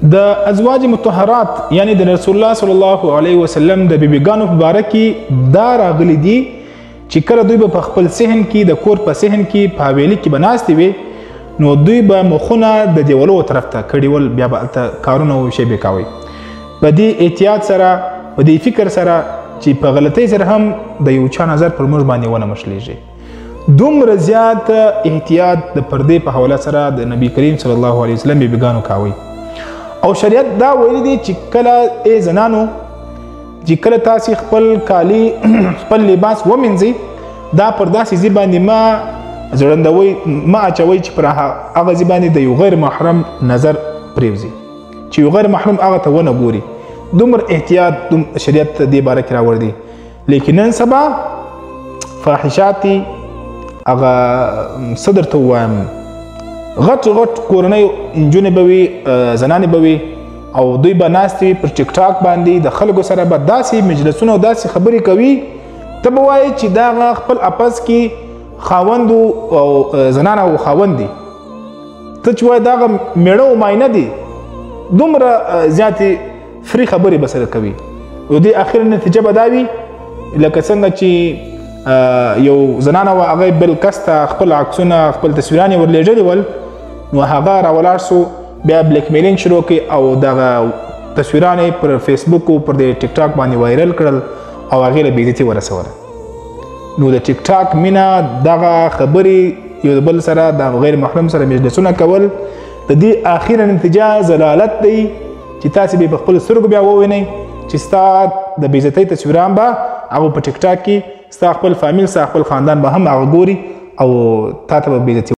د ازواج مطهرات یعنی د رسول الله صلی الله علیه وسلم د بیبیګانو په باره کې دا راغلي دي چې کله دوی به په خپل صحن کې د کور په صحن کې په حویلي کې به ناستې وي نو دوی به مخونه د دیوالو طرف ته کړي ول، بیا به هلته کارونه او شی به کوئ. په دې احتیاط سره په دې فکر سره چې په غلطۍ سره هم د یو چا نظر پر موږ باندې ونه مشلیږي. دومره زیات احتیاط د پردې په حواله سره د نبی کریم صلی الله علیه وسلم بیبیګانو کوئ. او شریعت دا ویلی دی چې کله زنانو چې کله تاسې خپل کالی خپل لباس ومینځئ دا پر داسې ځای باندې مه زړندوئ، مه اچوئ چې پر هغه ځای باندې د یو غیر محرم نظر پرېوځي، چې یو غیر محرم هغه ته ونه ګوري. دومره احتیاط شریعت دې باره کې راوړ دی. لیکن نن سبا فاحشات دي هغه څه درته ووایم، غټ کورنۍ نجونې به وي، زنانې به وي او دوی به ناست وي پر ټیک ټاک باندې د خلکو سره به داسې مجلسونه او داسې خبرې کوي، ته به وایې چې دا خپل اپس کې خاوند او زنانه او خاوند دي، ته چې وایې دا هغه میړه او ماینه دي. دومره زیاتې فری خبرې به سره کوي او دې اخر نتیجه به دا وي لکه څنګه چې یو زنانه وه هغه بل کس ته خپل عکسونه خپل تصویران یې ورلېږلي ول، نو هغه راولاړ سو بیا بلیک میلینګ شروع کړي او دغه تصویران یې پر فیسبوک او پر د ټیک ټاک باندې وایرل کړل او هغې له بېعزتي ورسوله. نو د ټیک ټاک مینه دغه خبرې یو بل سره د غیر محرم سره مجلسونه کول د دې اخیره نتیجه ضلالت دی چې تاسې به په خپلو سترګو بیا ووینئ چې ستا د بېعزتۍ تصویران به هغه په ټیک ټاک کې ستا خپل فامیل ستا خپل خاندان به هم هغه ګوري او تا ته به بېعزتي